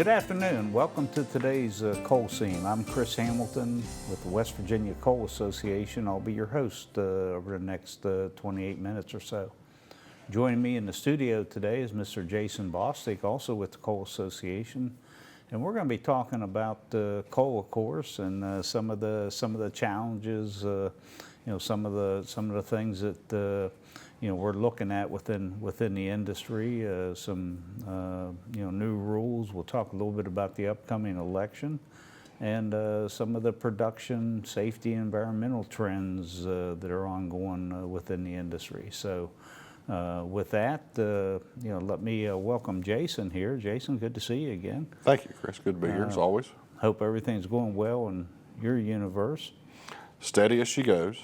Good afternoon. Welcome to today's Coal Scene. I'm Chris Hamilton with the West Virginia Coal Association. I'll be your host over the next 28 minutes or so. Joining me in the studio today is Mr. Jason Bostic, also with the Coal Association, and we're going to be talking about coal, of course, and some of the challenges, some of the things that we're looking at within the industry, some new rules. We'll talk a little bit about the upcoming election and some of the production, safety, environmental trends that are ongoing within the industry. So with that, let me welcome Jason here. Jason, good to see you again. Thank you, Chris. Good to be here as always. Hope everything's going well in your universe. Steady as she goes.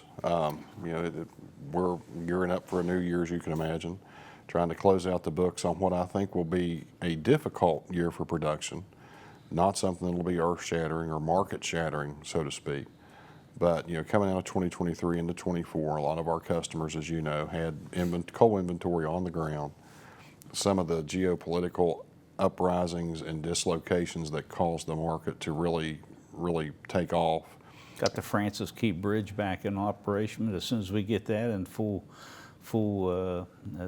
We're gearing up for a new year, as you can imagine, trying to close out the books on what I think will be a difficult year for production. Not something that will be earth-shattering or market-shattering, so to speak. But coming out of 2023 into 24, a lot of our customers, as you know, had coal inventory on the ground. Some of the geopolitical uprisings and dislocations that caused the market to really take off. Got the Francis Key Bridge back in operation, but as soon as we get that in full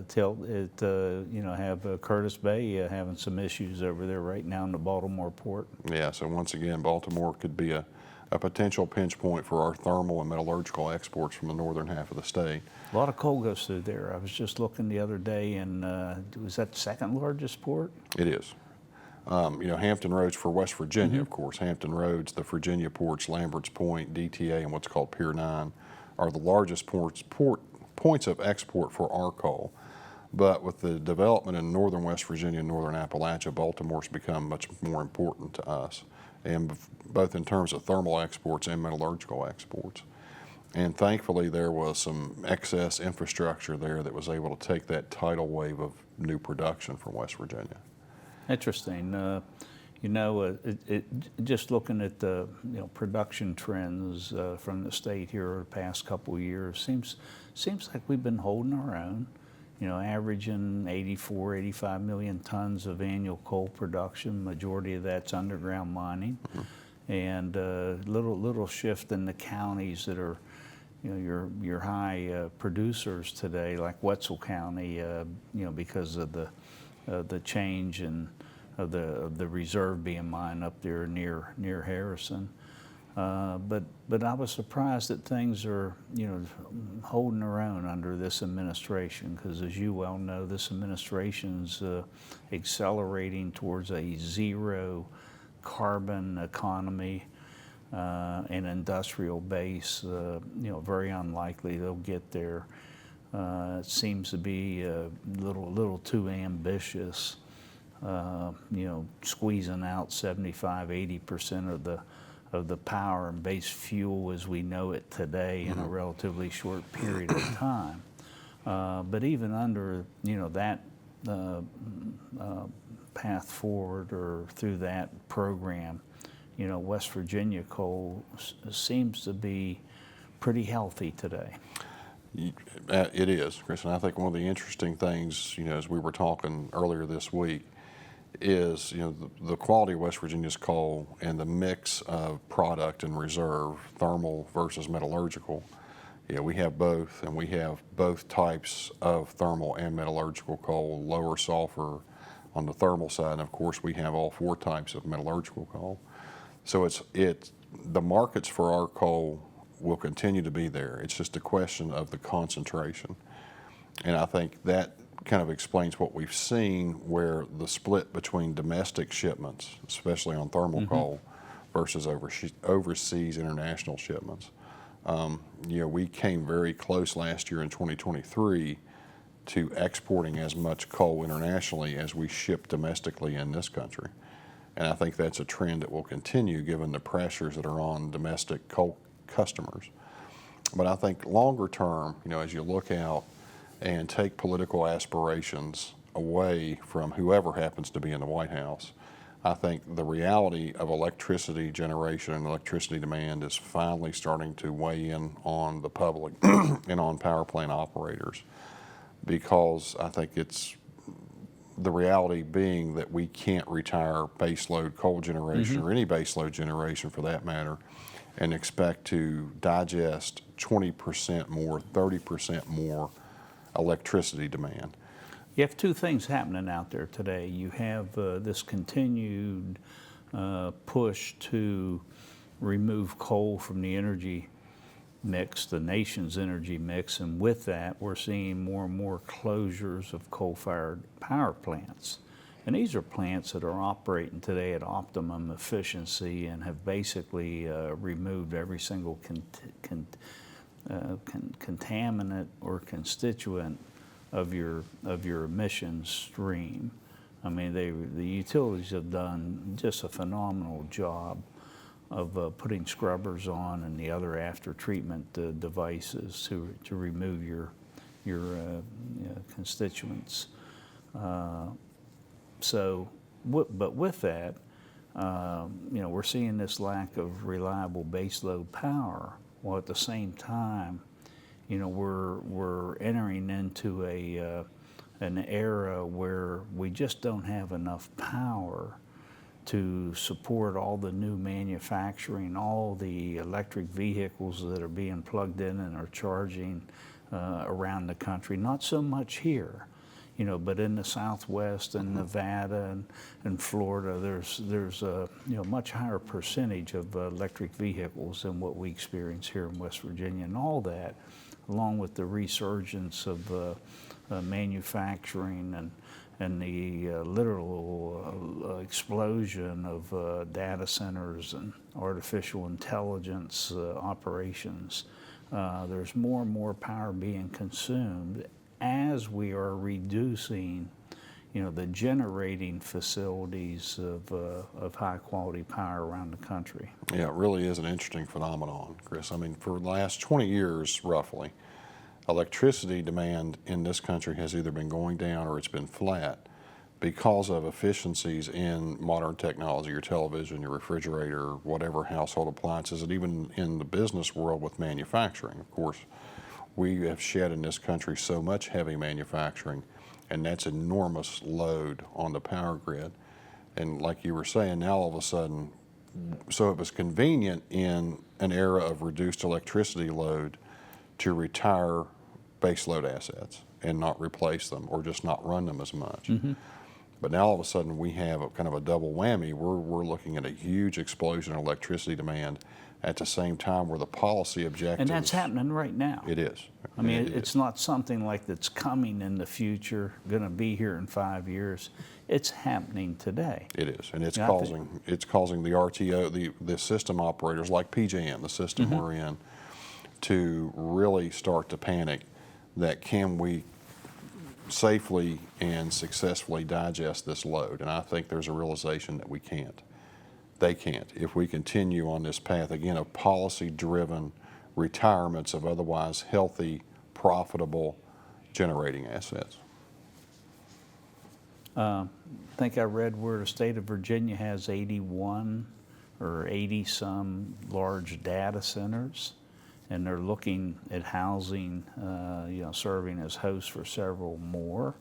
tilt, have Curtis Bay having some issues over there right now in the Baltimore port. Yeah, so once again, Baltimore could be a potential pinch point for our thermal and metallurgical exports from the northern half of the state. A lot of coal goes through there. I was just looking the other day, and was that the second largest port? It is. Hampton Roads for West Virginia, of course. Hampton Roads, the Virginia ports, Lambert's Point, DTA, and what's called Pier 9 are the largest points of export for our coal. But with the development in northern West Virginia and northern Appalachia, Baltimore's become much more important to us, and both in terms of thermal exports and metallurgical exports. And thankfully, there was some excess infrastructure there that was able to take that tidal wave of new production from West Virginia. Interesting. Just looking at the production trends from the state here over the past couple of years, seems like we've been holding our own. Averaging 84, 85 million tons of annual coal production. Majority of that's underground mining, and little shift in the counties that are, your high producers today, like Wetzel County, because of the change of the reserve being mined up there near Harrison. But I was surprised that things are holding their own under this administration, because as you well know, this administration's accelerating towards a zero carbon economy and industrial base. Very unlikely they'll get there. It seems to be a little too ambitious, squeezing out 75–80% of the power and base fuel as we know it today in a relatively short period of time. But even under that path forward or through that program, West Virginia coal seems to be pretty healthy today. It is, Chris, and I think one of the interesting things, as we were talking earlier this week, is the quality of West Virginia's coal and the mix of product and reserve, thermal versus metallurgical. We have both, and we have both types of thermal and metallurgical coal, lower sulfur on the thermal side, and of course we have all four types of metallurgical coal. So the markets for our coal will continue to be there. It's just a question of the concentration. And I think that kind of explains what we've seen, where the split between domestic shipments, especially on thermal coal, versus overseas international shipments. We came very close last year in 2023 to exporting as much coal internationally as we ship domestically in this country. And I think that's a trend that will continue given the pressures that are on domestic coal customers. But I think longer term, as you look out and take political aspirations away from whoever happens to be in the White House, I think the reality of electricity generation and electricity demand is finally starting to weigh in on the public and on power plant operators, because I think it's the reality being that we can't retire baseload coal generation or any baseload generation for that matter and expect to digest 20% more, 30% more electricity demand. You have two things happening out there today. You have this continued push to remove coal from the energy mix, the nation's energy mix, and with that, we're seeing more and more closures of coal-fired power plants. And these are plants that are operating today at optimum efficiency and have basically removed every single contaminant or constituent of your emissions stream. I mean, the utilities have done just a phenomenal job of putting scrubbers on and the other after treatment devices to remove your constituents. But with that, we're seeing this lack of reliable baseload power, while at the same time, we're entering into an era where we just don't have enough power to support all the new manufacturing, all the electric vehicles that are being plugged in and are charging around the country. Not so much here, but in the Southwest and Nevada and Florida, there's a much higher percentage of electric vehicles than what we experience here in West Virginia, and all that, along with the resurgence of manufacturing and the literal explosion of data centers and artificial intelligence operations. There's more and more power being consumed as we are reducing, the generating facilities of high quality power around the country. Yeah, it really is an interesting phenomenon, Chris. I mean, for the last 20 years, roughly, electricity demand in this country has either been going down or it's been flat because of efficiencies in modern technology, your television, your refrigerator, whatever household appliances, and even in the business world with manufacturing. Of course, we have shed in this country so much heavy manufacturing, and that's enormous load on the power grid. And like you were saying, now all of a sudden, so it was convenient in an era of reduced electricity load to retire baseload assets and not replace them or just not run them as much. Mm-hmm. But now all of a sudden we have a kind of a double whammy. We're looking at a huge explosion in electricity demand at the same time where the policy objectives. And that's happening right now. It is. I mean, it's not something like that's coming in the future, going to be here in 5 years. It's happening today. It is, and it's causing the RTO, the system operators like PJM, the system mm-hmm. we're in, to really start to panic that can we safely and successfully digest this load? And I think there's a realization that we can't. They can't. If we continue on this path, again, of policy-driven retirements of otherwise healthy, profitable generating assets. I think I read where the state of Virginia has 81 or 80 some large data centers, and they're looking at housing, serving as hosts for several more.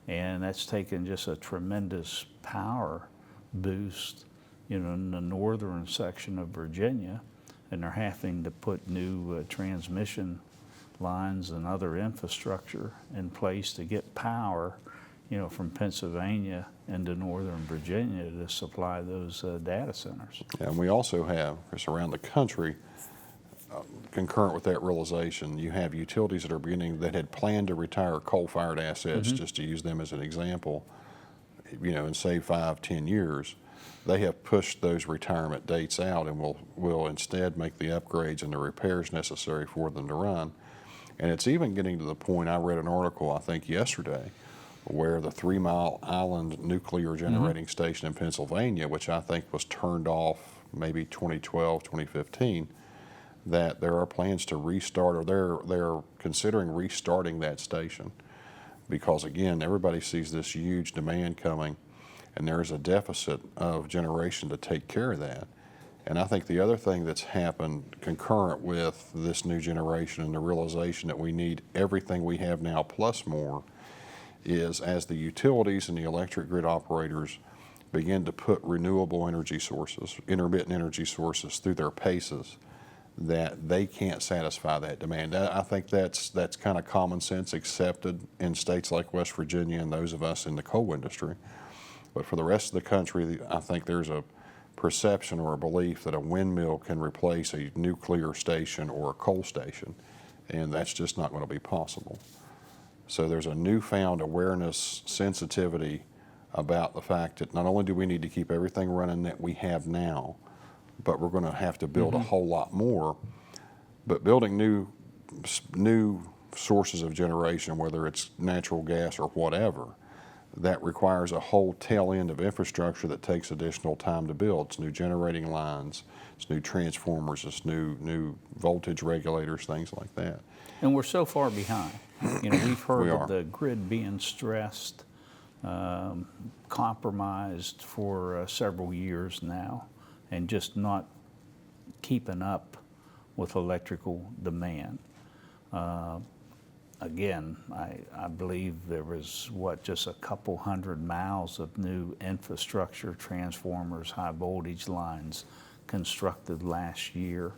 And that's taken just a tremendous power boost, in the northern section of Virginia, and they're having to put new transmission lines and other infrastructure in place to get power, from Pennsylvania into northern Virginia to supply those data centers. Yeah, and we also have, Chris, around the country, concurrent with that realization, you have utilities that had planned to retire coal-fired assets, mm-hmm. just to use them as an example, and save 5-10 years. They have pushed those retirement dates out and will instead make the upgrades and the repairs necessary for them to run. And it's even getting to the point, I read an article, I think yesterday, where the 3 Mile Island nuclear generating mm-hmm. station in Pennsylvania, which I think was turned off maybe 2012, 2015, that there are plans to restart, or they're considering restarting that station, because again, everybody sees this huge demand coming, and there's a deficit of generation to take care of that. And I think the other thing that's happened concurrent with this new generation and the realization that we need everything we have now plus more is as the utilities and the electric grid operators begin to put renewable energy sources, intermittent energy sources through their paces, that they can't satisfy that demand. I think that's kind of common sense accepted in states like West Virginia and those of us in the coal industry. But for the rest of the country, I think there's a perception or a belief that a windmill can replace a nuclear station or a coal station, and that's just not going to be possible. So there's a newfound awareness, sensitivity about the fact that not only do we need to keep everything running that we have now, but we're going to have to build a whole lot more. But building new sources of generation, whether it's natural gas or whatever, that requires a whole tail end of infrastructure that takes additional time to build. It's new generating lines, it's new transformers, it's new voltage regulators, things like that. And we're so far behind. You know, we've heard We of are. the grid being stressed, compromised for several years now, and just not keeping up with electrical demand. Again, I believe there was, just a couple hundred miles of new infrastructure, transformers, high voltage lines constructed last year.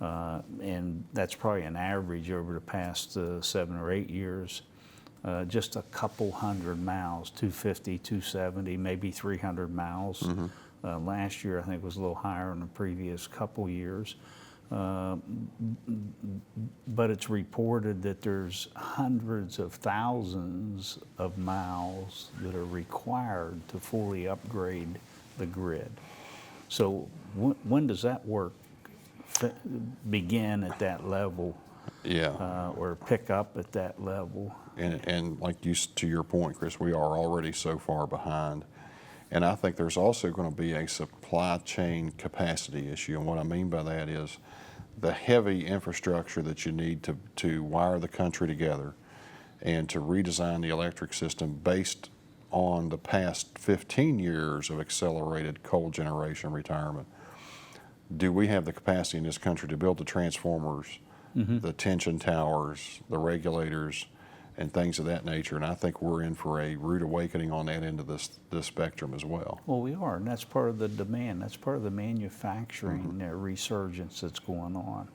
And that's probably an average over the past 7 or 8 years. Just a couple hundred miles, 250, 270, maybe 300 miles. Last year, I think, was a little higher in the previous couple years. But it's reported that there's hundreds of thousands of miles that are required to fully upgrade the grid. So when does that work begin at that level? Yeah. Or pick up at that level? And like to your point, Chris, we are already so far behind. And I think there's also going to be a supply chain capacity issue. And what I mean by that is the heavy infrastructure that you need to wire the country together and to redesign the electric system based on the past 15 years of accelerated coal generation retirement. Do we have the capacity in this country to build the transformers, the tension towers, the regulators, and things of that nature? And I think we're in for a rude awakening on that end of this spectrum as well. Well, we are, and that's part of the demand. That's part of the manufacturing resurgence that's going on.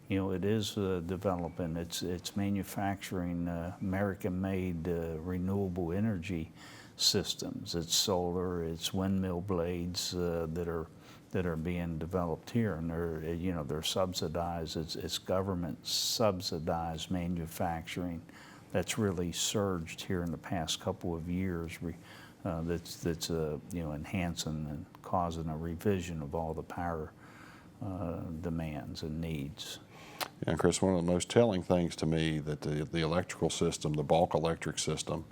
You know, it is developing. It's manufacturing American-made renewable energy systems. It's solar. It's windmill blades that are being developed here, and they're subsidized. It's government subsidized manufacturing that's really surged here in the past couple of years. That's enhancing and causing a revision of all the power demands and needs. And Chris, one of the most telling things to me that the electrical system, the bulk electric system,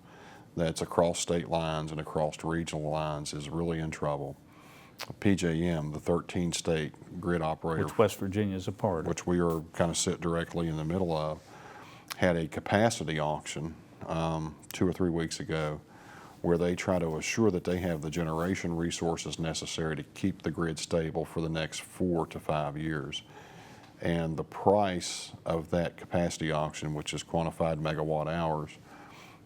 that's across state lines and across regional lines is really in trouble. PJM, the 13-state grid operator, Which West Virginia is a part of. which we are kind of sit directly in the middle of, had a capacity auction 2 or 3 weeks ago where they try to assure that they have the generation resources necessary to keep the grid stable for the next 4 to 5 years. And the price of that capacity auction, which is quantified megawatt hours,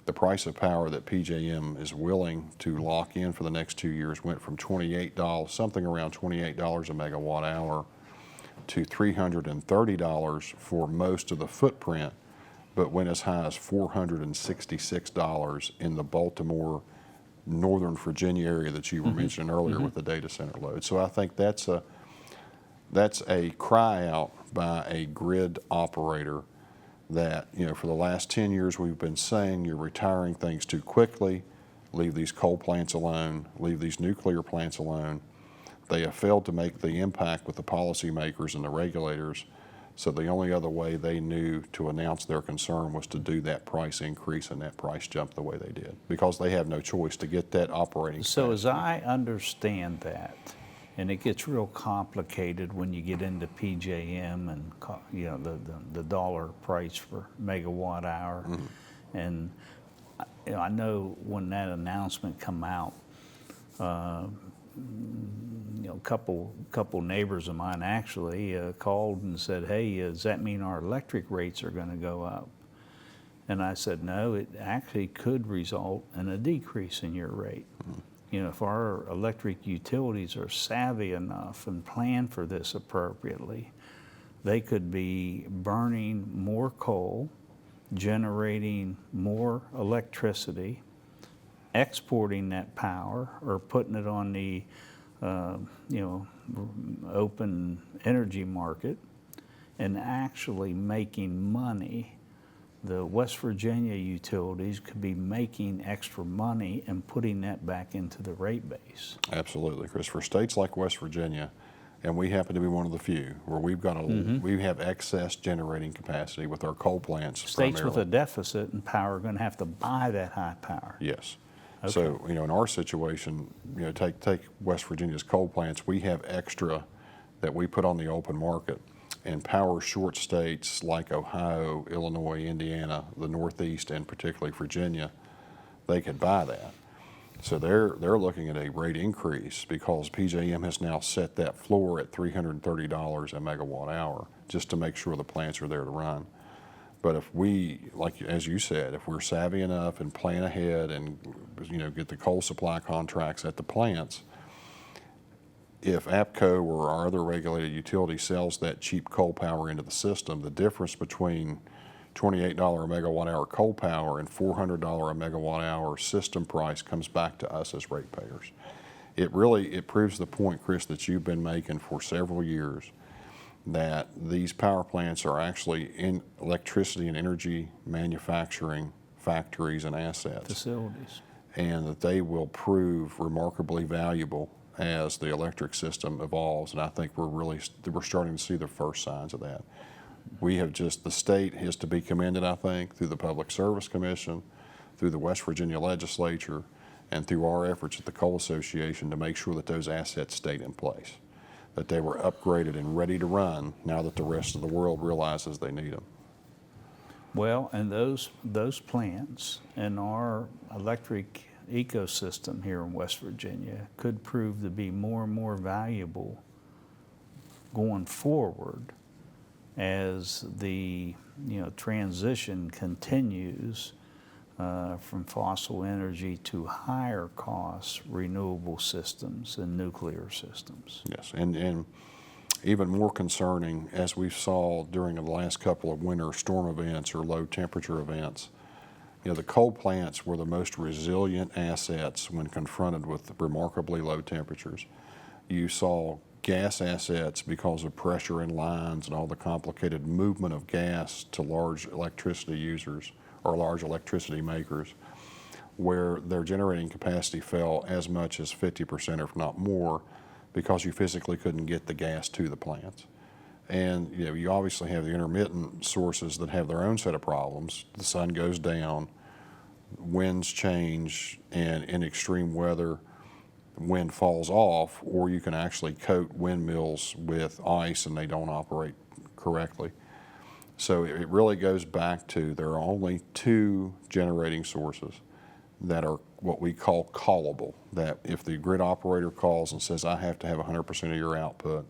the price of power that PJM is willing to lock in for the next 2 years went from $28, something around $28 a megawatt hour, to $330 for most of the footprint, but went as high as $466 in the Baltimore, Northern Virginia area that you were mentioning earlier with the data center load. So I think that's a cry out by a grid operator that, for the last 10 years we've been saying you're retiring things too quickly, leave these coal plants alone, leave these nuclear plants alone. They have failed to make the impact with the policymakers and the regulators. So the only other way they knew to announce their concern was to do that price increase and that price jump the way they did, because they have no choice to get that operating So capacity. as I understand that, and it gets real complicated when you get into PJM and the dollar price per megawatt hour, and I know when that announcement come out, a couple neighbors of mine actually called and said, "Hey, does that mean our electric rates are going to go up?" And I said, no, it actually could result in a decrease in your rate. You know, if our electric utilities are savvy enough and plan for this appropriately, they could be burning more coal, generating more electricity, exporting that power or putting it on the open energy market and actually making money. The West Virginia utilities could be making extra money and putting that back into the rate base. Absolutely, Chris. For states like West Virginia, and we happen to be one of the few where we've got we have excess generating capacity with our coal plants. States with a primarily. deficit in power are going to have to buy that high power. Yes. Okay. So, in our situation, take West Virginia's coal plants, we have extra that we put on the open market. And power short states like Ohio, Illinois, Indiana, the Northeast, and particularly Virginia, they could buy that. So they're looking at a rate increase because PJM has now set that floor at $330 a megawatt hour just to make sure the plants are there to run. But if we, like as you said, if we're savvy enough and plan ahead and get the coal supply contracts at the plants, if APCO or our other regulated utility sells that cheap coal power into the system, the difference between $28 a megawatt hour coal power and $400 a megawatt hour system price comes back to us as ratepayers. It proves the point, Chris, that you've been making for several years, that these power plants are actually in electricity and energy manufacturing factories and assets, Facilities. and that they will prove remarkably valuable as the electric system evolves. And I think we're starting to see the first signs of that. The state is to be commended, I think, through the Public Service Commission, through the West Virginia legislature, and through our efforts at the Coal Association to make sure that those assets stayed in place, that they were upgraded and ready to run now that the rest of the world realizes they need them. Well, and those plants in our electric ecosystem here in West Virginia could prove to be more and more valuable going forward as the transition continues from fossil energy to higher cost renewable systems and nuclear systems. Yes, and even more concerning, as we saw during the last couple of winter storm events or low temperature events, the coal plants were the most resilient assets when confronted with remarkably low temperatures. You saw gas assets, because of pressure in lines and all the complicated movement of gas to large electricity users or large electricity makers, where their generating capacity fell as much as 50%, if not more, because you physically couldn't get the gas to the plants. And you obviously have the intermittent sources that have their own set of problems. The sun goes down, winds change, and in extreme weather, wind falls off, or you can actually coat windmills with ice and they don't operate correctly. So it really goes back to there are only two generating sources that are what we call callable, that if the grid operator calls and says, I have to have 100% of your output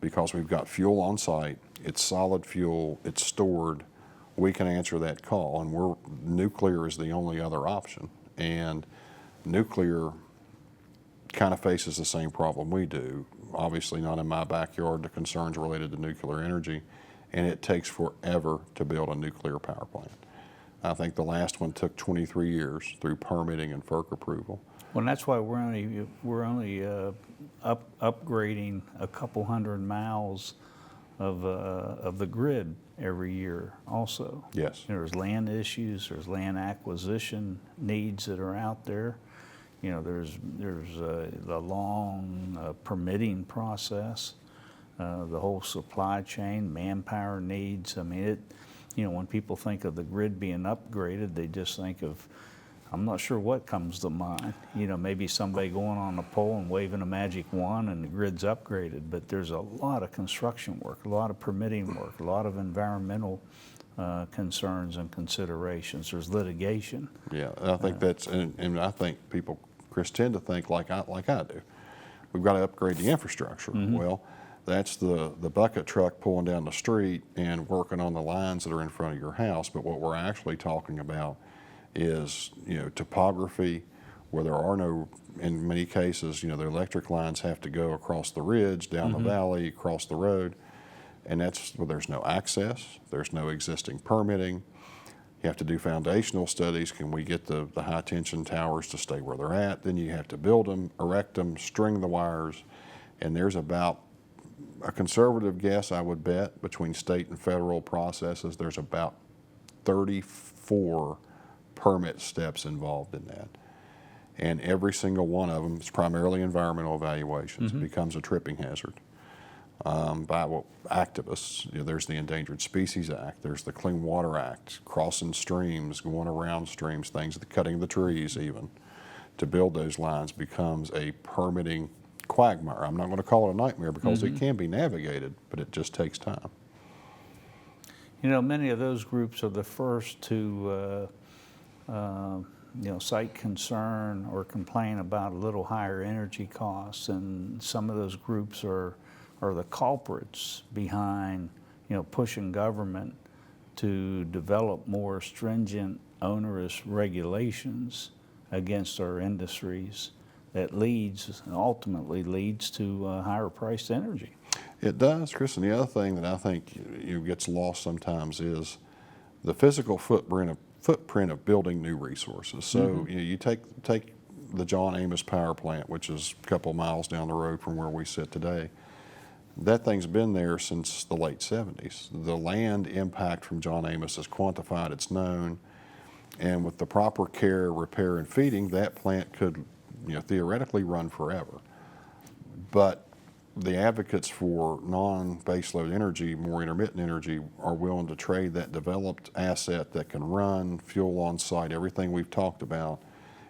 because we've got fuel on site, it's solid fuel, it's stored, we can answer that call. And nuclear is the only other option. And nuclear kind of faces the same problem we do. Obviously not in my backyard, the concerns related to nuclear energy, and it takes forever to build a nuclear power plant. I think the last one took 23 years through permitting and FERC approval. Well, and that's why we're only upgrading a couple hundred miles of the grid every year also. Yes. There's land issues, there's land acquisition needs that are out there. There's the long permitting process, the whole supply chain, manpower needs. I mean, when people think of the grid being upgraded, they just think of, I'm not sure what comes to mind. Maybe somebody going on a pole and waving a magic wand and the grid's upgraded, but there's a lot of construction work, a lot of permitting work, a lot of environmental concerns and considerations. There's litigation. Yeah, I think and I think people, Chris, tend to think like I do. We've got to upgrade the infrastructure. Mm-hmm. Well, That's the bucket truck pulling down the street and working on the lines that are in front of your house. But what we're actually talking about is, topography, where there are no, in many cases, the electric lines have to go across the ridge, down the valley, across the road. And that's where there's no access, there's no existing permitting. You have to do foundational studies. Can we get the high tension towers to stay where they're at? Then you have to build them, erect them, string the wires. And there's about, a conservative guess, I would bet, between state and federal processes, there's about 34 permit steps involved in that. And every single one of them is primarily environmental evaluations. It becomes a tripping hazard by activists. There's the Endangered Species Act, there's the Clean Water Act, crossing streams, going around streams, things, cutting the trees even, to build those lines becomes a permitting quagmire. I'm not going to call it a nightmare because it can be navigated, but it just takes time. Many of those groups are the first to cite concern or complain about a little higher energy costs, and some of those groups are the culprits behind pushing government to develop more stringent, onerous regulations against our industries that ultimately leads to higher priced energy. It does, Chris. And the other thing that I think gets lost sometimes is the physical footprint of building new resources. So you take the John Amos Power Plant, which is a couple miles down the road from where we sit today. That thing's been there since the late 70s. The land impact from John Amos is quantified, it's known, and with the proper care, repair, and feeding, that plant could theoretically run forever. But the advocates for non-baseload energy, more intermittent energy, are willing to trade that developed asset that can run, fuel on site, everything we've talked about.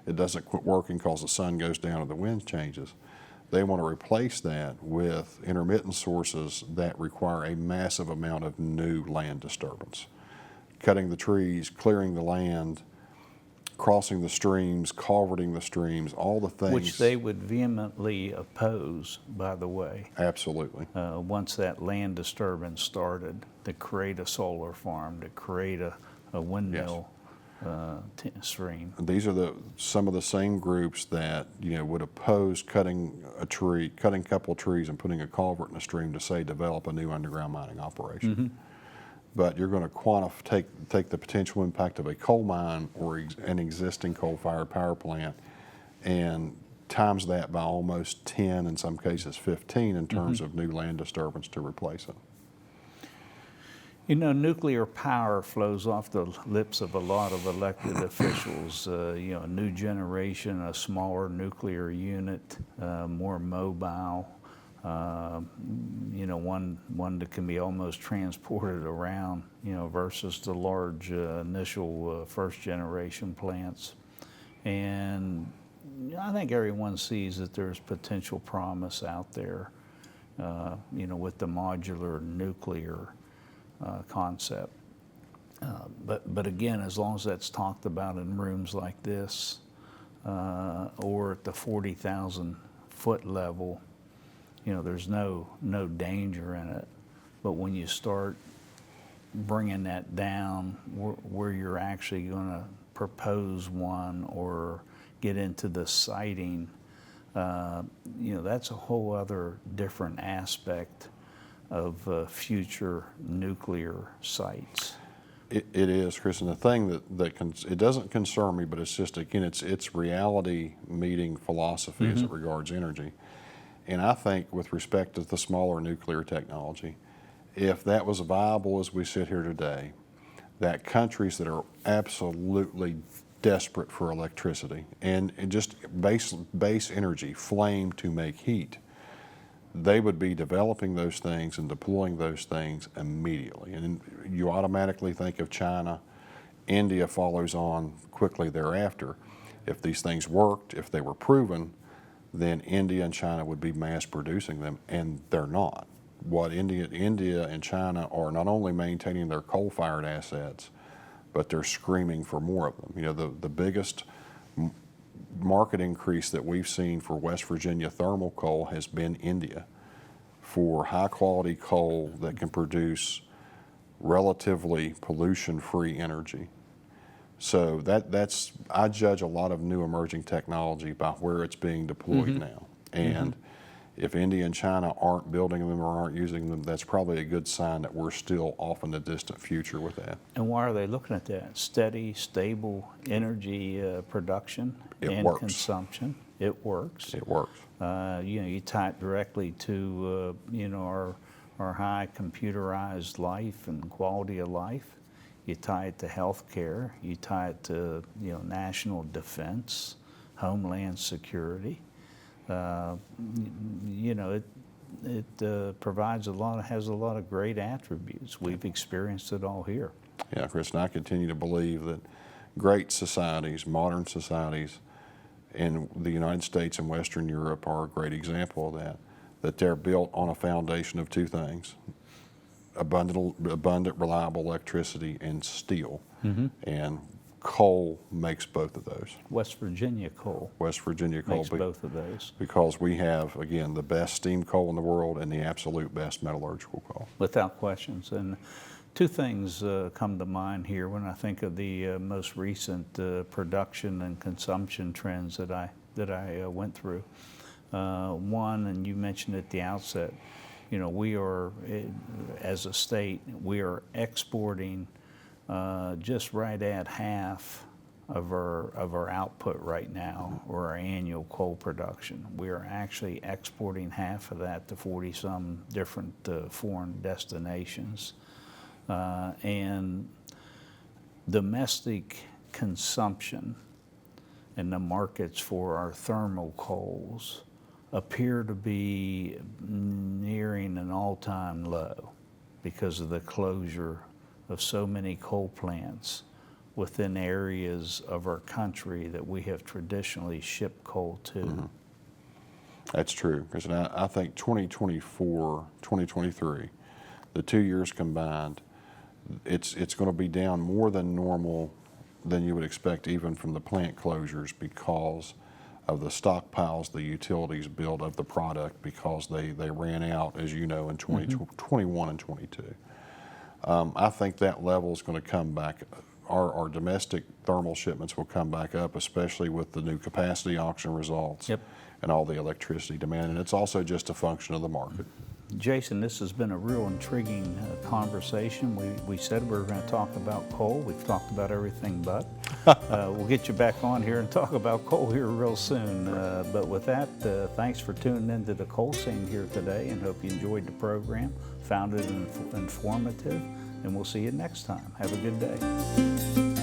It doesn't quit working because the sun goes down and the wind changes. They want to replace that with intermittent sources that require a massive amount of new land disturbance. Cutting the trees, clearing the land, crossing the streams, culverting the streams, all the things. Which they would vehemently oppose, by the way. Absolutely. Once that land disturbance started, to create a solar farm, to create a windmill stream. These are some of the same groups that would oppose cutting a couple of trees and putting a culvert in a stream to say develop a new underground mining operation. But you're going to take the potential impact of a coal mine or an existing coal-fired power plant and times that by almost 10, in some cases 15, in terms of new land disturbance to replace it. Nuclear power flows off the lips of a lot of elected officials. A new generation, a smaller nuclear unit, more mobile. One that can be almost transported around, versus the large initial first generation plants. And I think everyone sees that there's potential promise out there, with the modular nuclear concept. But again, as long as that's talked about in rooms like this, or at the 40,000 foot level, there's no danger in it. But when you start bringing that down where you're actually going to propose one or get into the siting, that's a whole other different aspect of future nuclear sites. It is, Chris, and the thing it doesn't concern me, but it's just, again, it's reality meeting philosophy as it regards energy. And I think with respect to the smaller nuclear technology, if that was viable as we sit here today, that countries that are absolutely desperate for electricity and just base energy, flame to make heat, they would be developing those things and deploying those things immediately. And you automatically think of China. India follows on quickly thereafter. If these things worked, if they were proven, then India and China would be mass producing them, and they're not. What India and China are not only maintaining their coal-fired assets, but they're screaming for more of them. The biggest market increase that we've seen for West Virginia thermal coal has been India. for high-quality coal that can produce relatively pollution-free energy. So I judge a lot of new emerging technology by where it's being deployed now. And if India and China aren't building them or aren't using them, that's probably a good sign that we're still off in the distant future with that. And why are they looking at that? Steady, stable energy production It and works. consumption. It works. It works. You tie it directly to our high computerized life and quality of life. You tie it to healthcare. You tie it to national defense, homeland security. It provides has a lot of great attributes. We've experienced it all here. Yeah, Chris, and I continue to believe that great societies, modern societies in the United States and Western Europe are a great example of that they're built on a foundation of two things: abundant, reliable electricity and steel. And coal makes both of those. West Virginia coal West Virginia coal makes both of those. because we have, again, the best steam coal in the world and the absolute best metallurgical coal. Without questions. And two things come to mind here when I think of the most recent production and consumption trends that I went through. One, and you mentioned at the outset, we are, as a state, we are exporting just right at half of our output right now, or our annual coal production. We are actually exporting half of that to 40-some different foreign destinations. And domestic consumption and the markets for our thermal coals appear to be nearing an all-time low because of the closure of so many coal plants within areas of our country that we have traditionally shipped coal to. That's true, Chris. And I think 2024, 2023, the 2 years combined, it's going to be down more than normal than you would expect even from the plant closures because of the stockpiles the utilities built of the product because they ran out, as you know, in 2021 and 22. I think that level is going to come back. Our domestic thermal shipments will come back up, especially with the new capacity auction results and all the electricity demand. And it's also just a function of the market. Jason, this has been a real intriguing conversation. We said we were going to talk about coal. We've talked about everything but. We'll get you back on here and talk about coal here real soon. But with that, thanks for tuning into the Coal Scene here today, and hope you enjoyed the program, found it informative, and we'll see you next time. Have a good day.